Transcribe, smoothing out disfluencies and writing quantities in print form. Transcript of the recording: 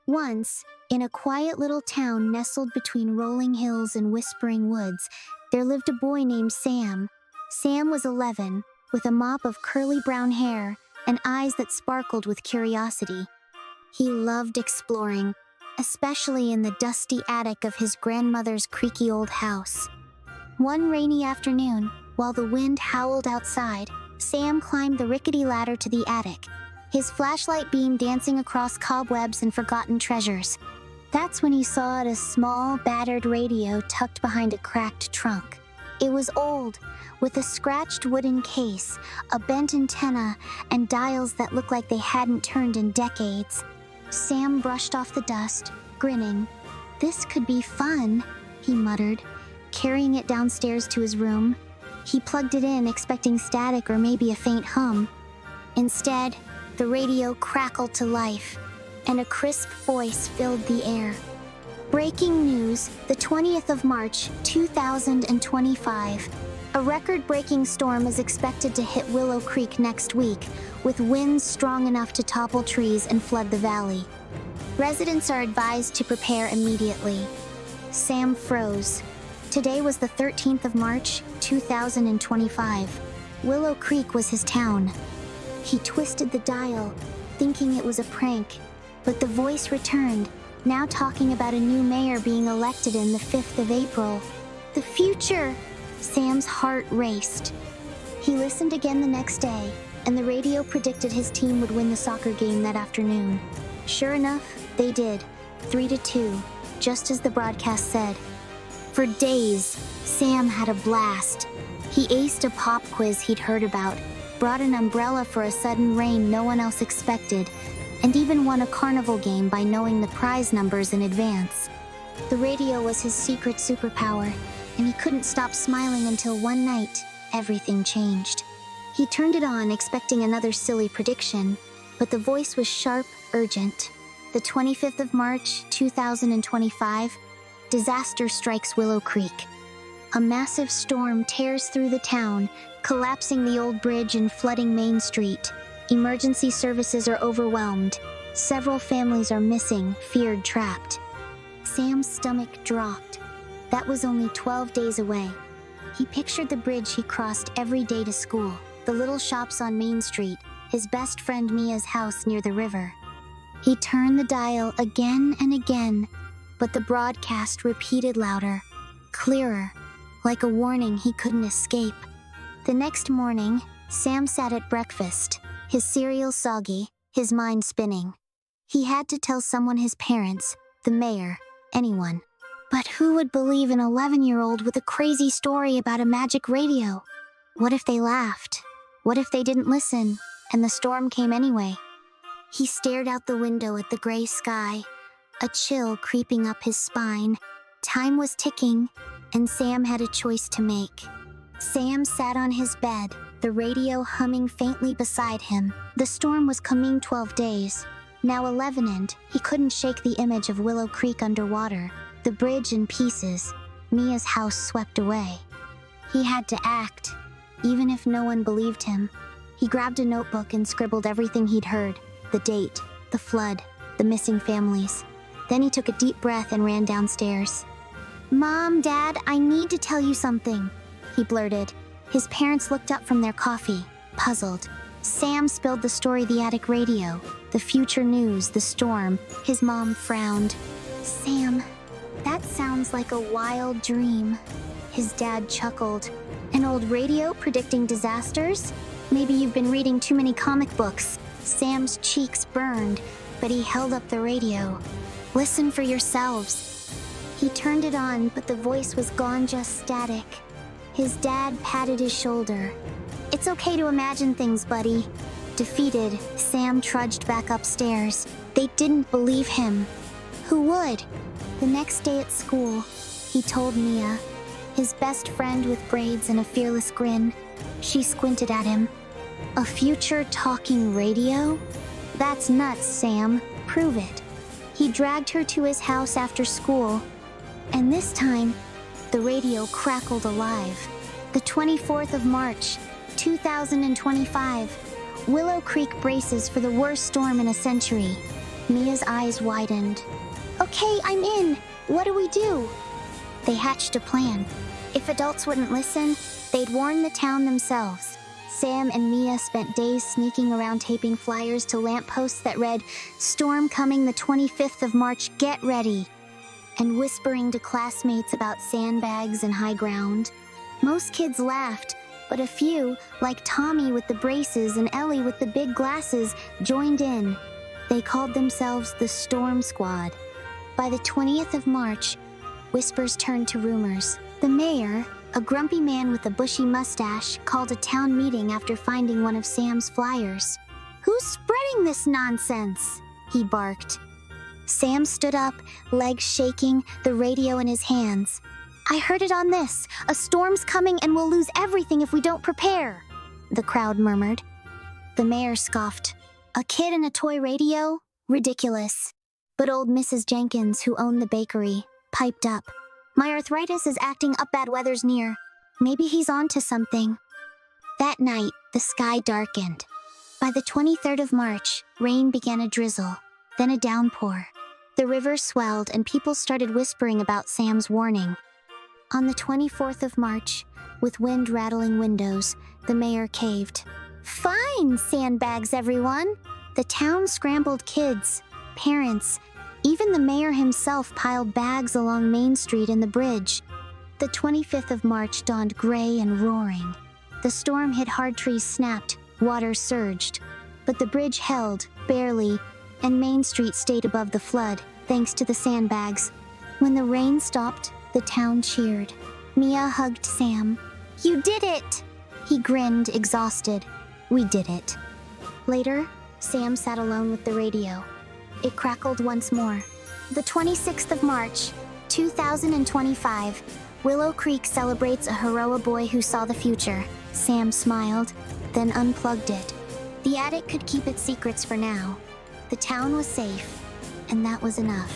Once, in a quiet little town nestled between rolling hills and whispering woods, there lived a boy named Sam. Sam was 11, with a mop of curly brown hair and eyes that sparkled with curiosity. He loved exploring, especially in the dusty attic of his grandmother's creaky old house. One rainy afternoon, while the wind howled outside, Sam climbed the rickety ladder to the attic, his flashlight beam dancing across cobwebs and forgotten treasures. That's when he saw a small, battered radio tucked behind a cracked trunk. It was old, with a scratched wooden case, a bent antenna, and dials that looked like they hadn't turned in decades. Sam brushed off the dust, grinning. "This could be fun," he muttered, carrying it downstairs to his room. He plugged it in, expecting static or maybe a faint hum. Instead, the radio crackled to life, and a crisp voice filled the air. Breaking news, the 20th of March, 2025. A record-breaking storm is expected to hit Willow Creek next week, with winds strong enough to topple trees and flood the valley. Residents are advised to prepare immediately. Sam froze. Today was the 13th of March, 2025. Willow Creek was his town. He twisted the dial, thinking it was a prank, but the voice returned, now talking about a new mayor being elected in the 5th of April. The future! Sam's heart raced. He listened again the next day, and the radio predicted his team would win the soccer game that afternoon. Sure enough, they did, 3-2, just as the broadcast said. For days, Sam had a blast. He aced a pop quiz he'd heard about, brought an umbrella for a sudden rain no one else expected, and even won a carnival game by knowing the prize numbers in advance. The radio was his secret superpower, and he couldn't stop smiling until one night, everything changed. He turned it on, expecting another silly prediction, but the voice was sharp, urgent. The 25th of March, 2025, disaster strikes Willow Creek. A massive storm tears through the town, collapsing the old bridge and flooding Main Street. Emergency services are overwhelmed. Several families are missing, feared trapped. Sam's stomach dropped. That was only 12 days away. He pictured the bridge he crossed every day to school, the little shops on Main Street, his best friend Mia's house near the river. He turned the dial again and again, but the broadcast repeated louder, clearer, like a warning he couldn't escape. The next morning, Sam sat at breakfast, his cereal soggy, his mind spinning. He had to tell someone: his parents, the mayor, anyone. But who would believe an 11-year-old with a crazy story about a magic radio? What if they laughed? What if they didn't listen, and the storm came anyway? He stared out the window at the gray sky, a chill creeping up his spine. Time was ticking, and Sam had a choice to make. Sam sat on his bed, the radio humming faintly beside him. The storm was coming 12 days, now 11, and he couldn't shake the image of Willow Creek underwater, the bridge in pieces, Mia's house swept away. He had to act, even if no one believed him. He grabbed a notebook and scribbled everything he'd heard: the date, the flood, the missing families. Then he took a deep breath and ran downstairs. "Mom, Dad, I need to tell you something," he blurted. His parents looked up from their coffee, puzzled. Sam spilled the story: the attic radio, the future news, the storm. His mom frowned. "Sam, that sounds like a wild dream." His dad chuckled. "An old radio predicting disasters? Maybe you've been reading too many comic books." Sam's cheeks burned, but he held up the radio. "Listen for yourselves." He turned it on, but the voice was gone, just static. His dad patted his shoulder. "It's okay to imagine things, buddy." Defeated, Sam trudged back upstairs. They didn't believe him. Who would? The next day at school, he told Mia, his best friend with braids and a fearless grin. She squinted at him. "A future talking radio? That's nuts, Sam. Prove it." He dragged her to his house after school, and this time, the radio crackled alive. The 24th of March, 2025, Willow Creek braces for the worst storm in a century. Mia's eyes widened. Okay, I'm in. What do we do? They hatched a plan. If adults wouldn't listen, they'd warn the town themselves. Sam and Mia spent days sneaking around taping flyers to lampposts that read, "Storm coming the 25th of March, get ready," and whispering to classmates about sandbags and high ground. Most kids laughed, but a few, like Tommy with the braces and Ellie with the big glasses, joined in. They called themselves the Storm Squad. By the 20th of March, whispers turned to rumors. The mayor, a grumpy man with a bushy mustache, called a town meeting after finding one of Sam's flyers. "Who's spreading this nonsense?" he barked. Sam stood up, legs shaking, the radio in his hands. "I heard it on this. A storm's coming and we'll lose everything if we don't prepare," the crowd murmured. The mayor scoffed. "A kid and a toy radio? Ridiculous." But old Mrs. Jenkins, who owned the bakery, piped up. "My arthritis is acting up, bad weather's near. Maybe he's on to something." That night, the sky darkened. By the 23rd of March, rain began a drizzle, then a downpour. The river swelled and people started whispering about Sam's warning. On the 24th of March, with wind rattling windows, the mayor caved. "Fine, sandbags, everyone!" The town scrambled kids, parents, even the mayor himself piled bags along Main Street and the bridge. The 25th of March dawned gray and roaring. The storm hit hard, trees snapped, water surged. But the bridge held, barely, and Main Street stayed above the flood, thanks to the sandbags. When the rain stopped, the town cheered. Mia hugged Sam. "You did it!" He grinned, exhausted. "We did it." Later, Sam sat alone with the radio. It crackled once more. The 26th of March, 2025, Willow Creek celebrates a heroic boy who saw the future. Sam smiled, then unplugged it. The attic could keep its secrets for now. The town was safe, and that was enough.